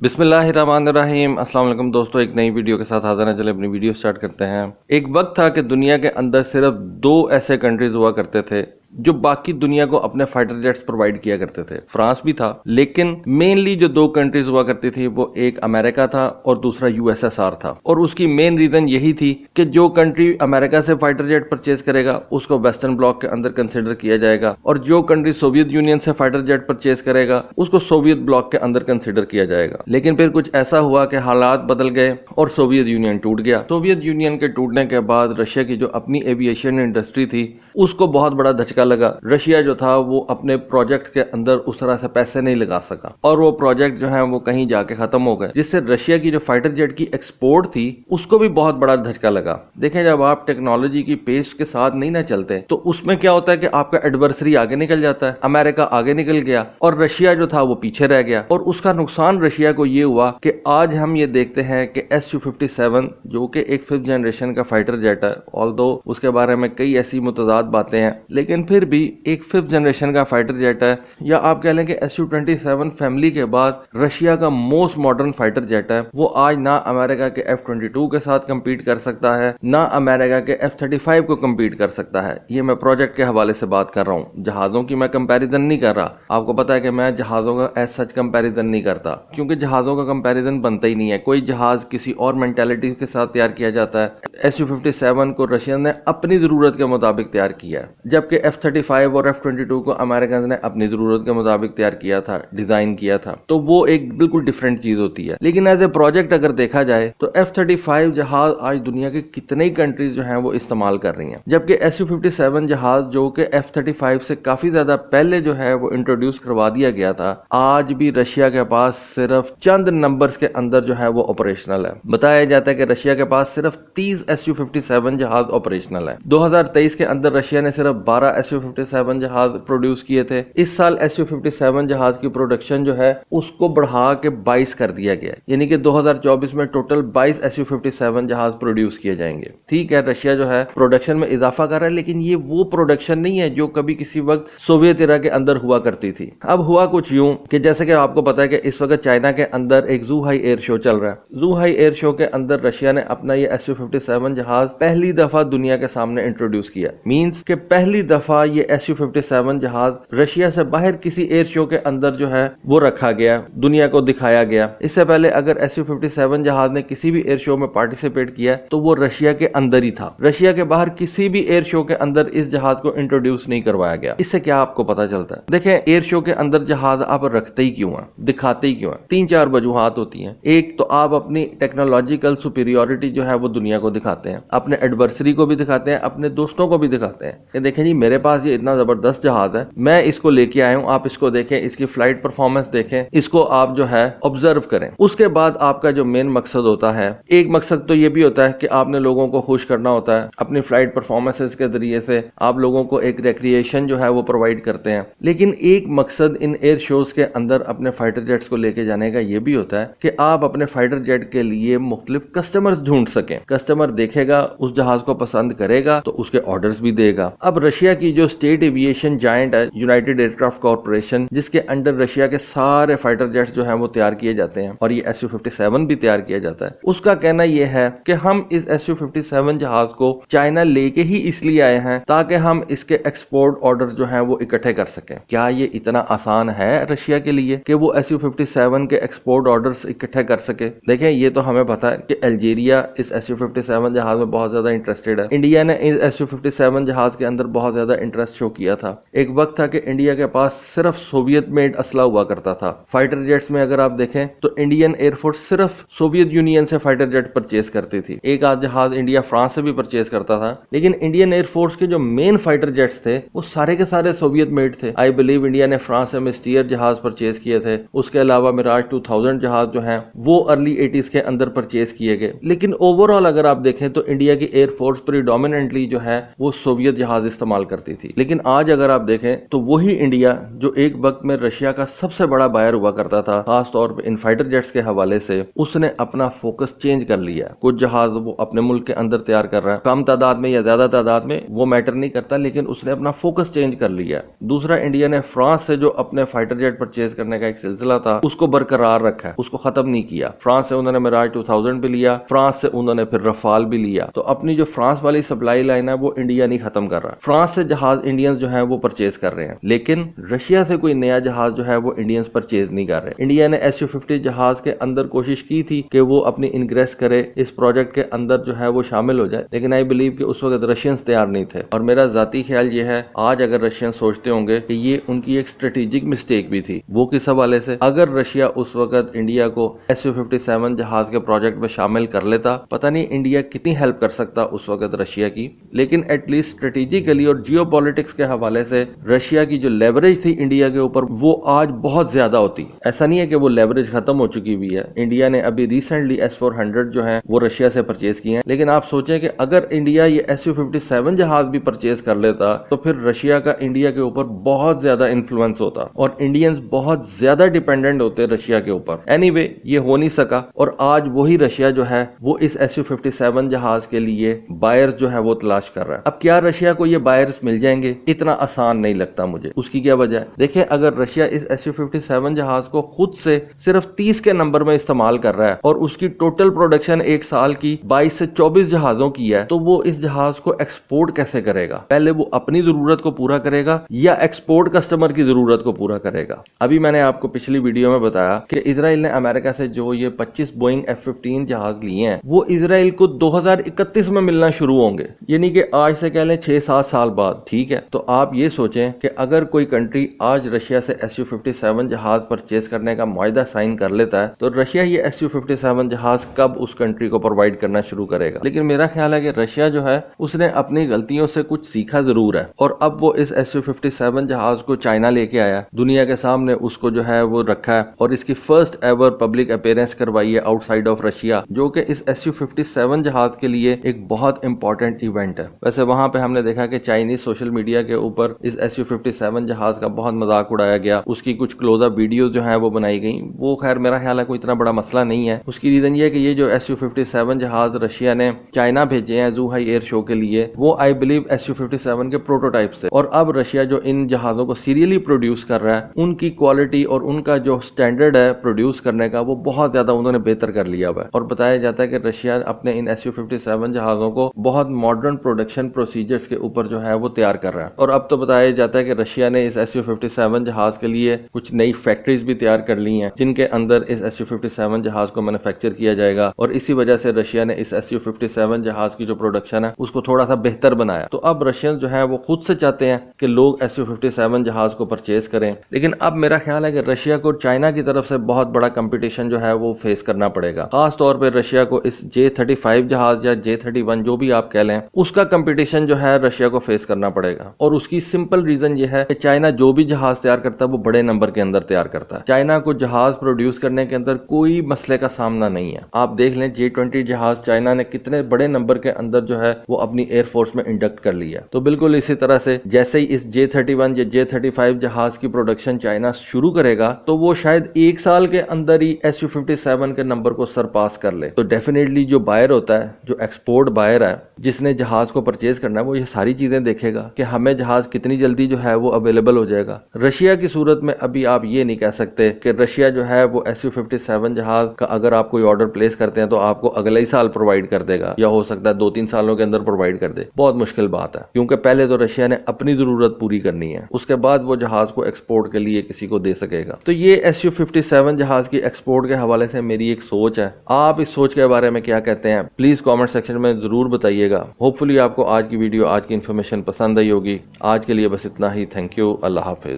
بسم اللہ الرحمن الرحیم۔ السلام علیکم دوستو، ایک نئی ویڈیو کے ساتھ حاضر ہیں۔ چلے اپنی ویڈیو سٹارٹ کرتے ہیں۔ ایک وقت تھا کہ دنیا کے اندر صرف 2 ایسے کنٹریز ہوا کرتے تھے جو باقی دنیا کو اپنے فائٹر جیٹس پرووائڈ کیا کرتے تھے۔ فرانس بھی تھا، لیکن مینلی جو 2 کنٹریز ہوا کرتی تھی وہ ایک امریکہ تھا اور دوسرا USSR تھا۔ اور اس کی مین ریزن یہی تھی کہ جو کنٹری امریکہ سے فائٹر جیٹ پرچیز کرے گا اس کو ویسٹرن بلاک کے اندر کنسیڈر کیا جائے گا، اور جو کنٹری سوویت یونین سے فائٹر جیٹ پرچیز کرے گا اس کو سوویت بلاک کے اندر کنسیڈر کیا جائے گا۔ لیکن پھر کچھ ایسا ہوا کہ حالات بدل گئے اور سوویت یونین ٹوٹ گیا۔ سوویت یونین کے ٹوٹنے کے بعد رشیا کی جو اپنی ایویشن انڈسٹری تھی اس کو بہت بڑا دھچکا لگا۔ رشیا جو تھا وہ اپنے پروجیکٹ کے اندر اس طرح سے پیسے نہیں لگا سکا اور وہ پروجیکٹ جو ہیں وہ کہیں جا کے ختم ہو گئے، جس سے رشیا کی جو فائٹر جیٹ کی ایکسپورٹ تھی اس کو بھی بہت بڑا دھچکا لگا۔ دیکھیں، جب آپ ٹیکنالوجی کی پیس کے ساتھ نہیں نہ چلتے تو اس میں کیا ہوتا ہے کہ آپ کا ایڈورسری آگے نکل جاتا ہے۔ امریکہ آگے نکل گیا اور رشیا جو تھا وہ پیچھے رہ گیا، اور اس کا نقصان رشیا کو یہ ہوا کہ آج ہم یہ دیکھتے ہیں کہ Su-57 جو کہ ایک 5th جنریشن کا فائٹر جیٹ ہے، آلدو اس کے بارے میں کئی ایسی متضاد باتیں ہیں، لیکن پھر بھی ایک 5th جنریشن کا فائٹر جیٹ ہے، یا آپ کہہ لیں کہ Su-27 فیملی کے بعد رشیا کا موسٹ ماڈرن فائٹر جیٹ ہے۔ وہ آج نہ امریکہ کے F-22 کے ساتھ کمپیٹ کر سکتا ہے، نہ امریکہ کے F-35 کو کمپیٹ کر سکتا ہے۔ یہ میں پروجیکٹ کے حوالے سے بات کر رہا ہوں، جہازوں کی میں کمپیریزن نہیں کر رہا۔ آپ کو پتا ہے کہ میں جہازوں کا ایز سچ کمپیریزن نہیں کرتا، کیونکہ جہازوں کا کمپیریزن بنتا ہی نہیں ہے۔ کوئی جہاز کسی اور مینٹیلٹی کے ساتھ تیار کیا جاتا ہے۔ Su-57 کو رشین نے اپنی ضرورت کے مطابق تیار کیا ہے، جبکہ F-35 اور F-22 کو امریکنز نے اپنی ضرورت کے مطابق تیار کیا تھا، ڈیزائن کیا تھا، تو وہ ایک بالکل ڈیفرنٹ چیز ہوتی ہے۔ لیکن ایز اے پروجیکٹ اگر دیکھا جائے تو F-35 جہاز آج دنیا کے کتنے ہی کنٹریز جو ہیں وہ استعمال کر رہی ہیں، جبکہ Su-57 جہاز جو کہ F-35 سے کافی زیادہ پہلے جو ہے وہ انٹروڈیوس کروا دیا گیا تھا، آج بھی رشیا کے پاس صرف چند نمبرز کے اندر جو ہے وہ آپریشنل ہے۔ بتایا جاتا ہے کہ رشیا کے پاس صرف 30 Su-57 جہاز آپریشنل ہے۔ 2023 کے اندر رشیا نے صرف 12 Su-57 جہاز پروڈیوس کیے تھے۔ اس سال Su-57 جہاز کی پروڈکشن جو ہے اس کو بڑھا کے 22 کر دیا گیا ہے، یعنی کہ 2024 میں ٹوٹل 22 Su-57 جہاز پروڈیوس کیے جائیں گے۔ ٹھیک ہے، رشیا جو ہے پروڈکشن میں اضافہ کر رہا ہے، لیکن یہ وہ پروڈکشن نہیں ہے جو کبھی کسی وقت سوویت ایرا کے اندر ہوا کرتی تھی۔ اب ہوا کچھ یوں کہ جیسے کہ آپ کو پتا ہے کہ اس وقت چائنا کے اندر ایک زوہائی ایئر شو چل رہا ہے۔ زوہائی ایئر شو کے اندر رشیا نے اپنا یہ Su-57 جہاز پہلی دفعہ دنیا کے سامنے انٹروڈیوس کیا، مینز کہ پہلی دفعہ یہ Su-57 جہاز رشیا سے باہر کسی ایئر شو کے اندر جو ہے وہ رکھا گیا، دنیا کو دکھایا گیا۔ اس سے پہلے اگر Su-57 جہاز نے کسی بھی ایئر شو میں پارٹیسپیٹ کیا تو وہ رشیا کے اندر ہی تھا، رشیا کے باہر کسی بھی ایئر شو کے اندر اس جہاز کو انٹروڈیوس نہیں کروایا گیا۔ اس سے کیا آپ کو پتا چلتا ہے؟ دیکھیں، ایئر شو کے اندر جہاز آپ رکھتے ہی کیوں ہیں، دکھاتے ہی کیوں ہیں؟ 3-4 وجوہات ہوتی ہیں۔ ایک تو آپ اپنی ٹیکنالوجیکل سپیریورٹی جو ہے وہ دنیا کو دکھاتے ہیں، اپنے ایڈورسری کو بھی دکھاتے ہیں، اپنے دوستوں کو بھی دکھاتے ہیں کہ دیکھیں جی میرے پاس یہ اتنا زبردست جہاز ہے، میں اس کو لے کے آیا ہوں، آپ اس کو دیکھیں، اس کی فلائٹ پرفارمنس دیکھیں، اس کو آپ جو ہے آبزرو کریں۔ اس کے بعد آپ کا جو مین مقصد ہوتا ہے، ایک مقصد تو یہ بھی ہوتا ہے کہ آپ نے لوگوں کو خوش کرنا ہوتا ہے، اپنی فلائٹ پرفارمنسز کے ذریعے سے آپ لوگوں کو ایک ریکریشن جو ہے وہ پرووائڈ کرتے ہیں۔ لیکن ایک مقصد ان ایئر شوز کے اندر اپنے فائٹر جیٹس کو لے کے جانے کا یہ بھی ہوتا ہے کہ آپ اپنے فائٹر جیٹ کے لیے مختلف کسٹمرز ڈھونڈ سکیں۔ کسٹمر دیکھے گا، اس جہاز کو پسند کرے گا تو اس کے آرڈرز بھی دے گا۔ اب رشیا کی جو اسٹیٹ ایویشن جائنٹ ہے، یونائٹڈ ایئر کرافٹ کارپوریشن، جس کے انڈر رشیا کے سارے فائٹر جیٹس جو ہیں وہ تیار کیے جاتے ہیں، اور یہ Su-57 بھی تیار کیا جاتا ہے، اس کا کہنا یہ ہے کہ ہم اس Su-57 جہاز کو چائنا لے کے ہی اس لیے آئے ہیں تاکہ ہم اس کے ایکسپورٹ آرڈرز جو ہیں وہ اکٹھے کر سکیں۔ کیا یہ اتنا آسان ہے رشیا کے لیے کہ وہ Su-57 کے ایکسپورٹ آرڈرز اکٹھے کر سکے؟ دیکھیں، یہ تو ہمیں پتا ہے کہ الجیریا اس Su-57 جہاز میں بہت زیادہ انٹرسٹڈ ہے۔ انڈیا نے اس Su-57 جہاز کے اندر بہت زیادہ انٹرسٹ شو کیا تھا۔ ایک وقت تھا کہ انڈیا کے پاس صرف سوویت میڈ اسلحہ ہوا کرتا تھا۔ فائٹر جیٹس میں اگر آپ دیکھیں تو انڈین ایئر فورس صرف سوویت یونین سے فائٹر جیٹ پرچیز کرتی تھی۔ ایک آدھ جہاز انڈیا فرانس سے بھی پرچیز کرتا تھا، لیکن انڈین ایئر فورس کے جو مین فائٹر جیٹس تھے وہ سارے کے سارے سوویت میڈ تھے۔ آئی بلیو انڈیا نے فرانس سے مسٹیئر جہاز پرچیز کیے تھے، اس کے علاوہ میراج 2000 جہاز جو ہیں وہ ارلی 80s کے اندر پرچیز کیے گئے۔ لیکن اوور آل اگر آپ دیکھیں تو انڈیا کی ایئر فورس پریڈومیننٹلی جو ہے وہ سوویت جہاز استعمال کرتی کرتی تھی. لیکن آج اگر آپ دیکھیں تو وہی انڈیا جو ایک وقت میں رشیا کا سب سے بڑا بائر ہوا کرتا تھا خاص طور پہ ان فائٹر جیٹس کے حوالے سے، اس نے اپنا فوکس چینج کر لیا. کچھ جہاز وہ اپنے ملک کے اندر تیار کر رہا ہے، کم تعداد میں یا زیادہ تعداد میں وہ میٹر نہیں کرتا، لیکن اس نے اپنا فوکس چینج کر لیا. دوسرا، انڈیا نے فرانس سے جو اپنے فائٹر جیٹ پرچیز کرنے کا ایک سلسلہ تھا اس کو برقرار رکھا ہے، اس کو ختم نہیں کیا. فرانس سے انہوں نے میراج 2000 بھی لیا، فرانس سے انہوں نے پھر رفال بھی لیا. تو اپنی جو فرانس والی سپلائی لائن ہے وہ انڈیا نہیں ختم کر رہا. فرانس سے جہاز انڈینز جو ہیں وہ پرچیز کر رہے ہیں، لیکن رشیا سے کوئی نیا جہاز جو ہے وہ انڈینز پرچیز نہیں کر رہے. انڈیا نے SU-50 جہاز کے اندر کوشش کی تھی کہ وہ اپنی انگریس کرے، اس پروجیکٹ کے اندر جو ہے وہ شامل ہو جائے، لیکن آئی بلیو کہ اس وقت رشینز تیار نہیں تھے. اور میرا ذاتی خیال یہ ہے آج اگر رشین سوچتے ہوں گے کہ یہ ان کی ایک اسٹریٹجک مسٹیک بھی تھی. وہ کس حوالے سے؟ اگر رشیا اس وقت انڈیا کو SU-57 جہاز کے پروجیکٹ میں شامل کر لیتا، پتہ نہیں انڈیا کتنی ہیلپ کر سکتا اس وقت رشیا کی. لیکن ایٹ لیسٹ اسٹریٹجیکلی اور جیو پالیٹکس کے حوالے سے رشیا کی جو لیوریج تھی انڈیا کے اوپر وہ آج بہت زیادہ ہوتی. ایسا نہیں ہے کہ وہ لیوریج ختم ہو چکی ہوئی ہے. انڈیا نے ابھی ریسنٹلی S-400 جو ہیں وہ رشیا سے پرچیز کیے ہیں، لیکن آپ سوچیں کہ اگر انڈیا یہ SU-57 جہاز بھی پرچیز کر لیتا تو پھر رشیا کا انڈیا کے اوپر بہت زیادہ انفلوئنس ہوتا اور انڈینز بہت زیادہ ڈیپینڈنٹ ہوتے رشیا کے اوپر. اینی وے یہ ہو نہیں سکا اور آج وہی رشیا جو ہے وہ اس SU-57 جہاز کے لیے بائرز جو ہے وہ تلاش کر رہا ہے. اب کیا رشیا کو یہ بائرز مل جائیں گے؟ اتنا آسان نہیں لگتا مجھے. اس کی کیا وجہ ہے؟ دیکھیں، اگر رشیا اس SU-57 جہاز کو خود سے صرف 30 کے نمبر میں استعمال کر رہا ہے اور اس کی ٹوٹل پروڈکشن ایک سال کی 22 سے 24 جہازوں کی ہے، تو وہ اس جہاز کو ایکسپورٹ کیسے کرے گا؟ پہلے وہ اپنی ضرورت کو پورا کرے گا یا ایکسپورٹ کسٹمر کی ضرورت کو پورا کرے گا؟ ابھی میں نے آپ کو پچھلی ویڈیو میں بتایا کہ اسرائیل نے امریکہ سے جو یہ 25 بوئنگ F-15 جہاز لیے ہیں وہ اسرائیل کو 2031 میں ملنا شروع ہوں گے، یعنی کہ آج سے کہہ لیں 6-7 سال بعد. ٹھیک ہے، تو آپ یہ سوچیں کہ اگر کوئی کنٹری آج رشیا سے SU-57 جہاز پرچیز کرنے کا معاہدہ سائن کر لیتا ہے تو رشیا یہ SU-57 جہاز کب اس کنٹری کو پرووائڈ کرنا شروع کرے گا؟ لیکن میرا خیال ہے کہ رشیا جو ہے اس نے اپنی غلطیوں سے کچھ سیکھا ضرور ہے اور اب وہ اس SU-57 جہاز کو چائنا لے کے آیا، دنیا کے سامنے اس کو جو ہے وہ رکھا ہے اور اس کی فرسٹ ایور پبلک اپیرنس کروائی ہے آؤٹ سائڈ آف رشیا، جو کہ اس SU-57 جہاز کے لیے ایک بہت امپورٹنٹ ایونٹ ہے. ویسے وہاں پہ ہم نے دیکھا کہ چائنیز سوشل میڈیا کے اوپر اس SU-57 جہاز کا بہت مذاق اڑایا گیا، اس کی کچھ کلوز اپ ویڈیوز جو ہیں وہ بنائی گئیں. وہ خیر میرا خیال ہے کوئی اتنا بڑا مسئلہ نہیں ہے. اس کی ریزن یہ ہے کہ یہ جو SU-57 جہاز رشیا نے چائنا بھیجے ہیں زوہائی ایئر شو کے لیے وہ آئی بلیو SU-57 کے پروٹوٹائپس تھے، اور اب رشیا جو ان جہازوں کو سیریلی پروڈیوس کر رہا ہے ان کی کوالٹی اور ان کا جو سٹینڈرڈ ہے پروڈیوس کرنے کا وہ بہت زیادہ انہوں نے بہتر کر لیا ہوا ہے. اور بتایا جاتا ہے کہ رشیا اپنے ان SU-57 جہازوں کو بہت ماڈرن پروڈکشن پروسیجرز کے اوپر جو ہے وہ تیار کر رہا ہے. اور اب تو بتایا جاتا ہے کہ رشیا نے اس SU-57 جہاز کے لیے کچھ نئی فیکٹریز بھی تیار کر لی ہیں جن کے اندر اس SU-57 جہاز کو مینوفیکچر کیا جائے گا، اور اسی وجہ سے رشیا نے اس SU-57 جہاز کی جو پروڈکشن ہے اس کو تھوڑا سا بہتر بنایا. تو اب رشین جو ہیں وہ خود سے چاہتے ہیں کہ لوگ SU-57 جہاز کو پرچیز کریں، لیکن اب میرا خیال ہے کہ رشیا کو چائنا کی طرف سے بہت بڑا کمپٹیشن جو ہے وہ فیس کرنا پڑے گا. خاص طور پہ رشیا کو اس J-35 جہاز یا J-31 جو بھی آپ کہہ لیں اس کا کمپٹیشن جو ہے رشیا کو فیس کرنا پڑے گا. اور اس کی سمپل ریزن یہ ہے کہ چائنا جو بھی جہاز تیار کرتا ہے وہ بڑے نمبر کے اندر تیار کرتا ہے. چائنا کو جہاز پروڈیوس کرنے کے اندر کوئی مسئلے کا سامنا نہیں ہے. آپ دیکھ لیں J-20 جہاز چائنا نے کتنے بڑے نمبر کے اندر جو ہے وہ اپنی ایئر فورس میں انڈکٹ کر لیا. تو بالکل اسی طرح سے جیسے ہی اس J-31 یا J-35 جہاز کی پروڈکشن چائنا شروع کرے گا تو وہ شاید ایک سال کے اندر ہی SU-57 کے نمبر کو سرپاس کر لے. تو ڈیفینیٹلی جو بائر ہوتا ہے، جو ایکسپورٹ بائر ہے، جس نے جہاز کو پرچیز کرنا ہے، وہ یہ ساری چیزیں دیکھے گا کہ ہمیں جہاز کتنی جلدی جو ہے وہ اویلیبل ہو جائے گا. رشیا کی صورت میں ابھی آپ یہ نہیں کہہ سکتے کہ رشیا جو ہے وہ SU-57 جہاز کا اگر آپ کوئی آرڈر پلیس کرتے ہیں تو آپ کو اگلے ہی سال پرووائڈ کر دے گا، یا ہو سکتا ہے 2-3 سالوں کے اندر پرووائڈ کر دے. بہت مشکل بات ہے، کیونکہ پہلے تو رشیا نے اپنی ضرورت پوری کرنی ہے، اس کے بعد وہ جہاز کو ایکسپورٹ کے لیے کسی کو دے سکے گا. تو یہ SU-57 جہاز کی ایکسپورٹ کے حوالے سے میری ایک سوچ ہے. آپ اس سوچ کے بارے میں کیا کہتے ہیں پلیز کامنٹ سیکشن میں ضرور بتائیے گا. ہوپ فلی آپ کو آج کی ویڈیو، آج کی انفارمیشن پسند آئی ہوگی. آج کے لیے بس اتنا ہی. Thank you. اللہ حافظ.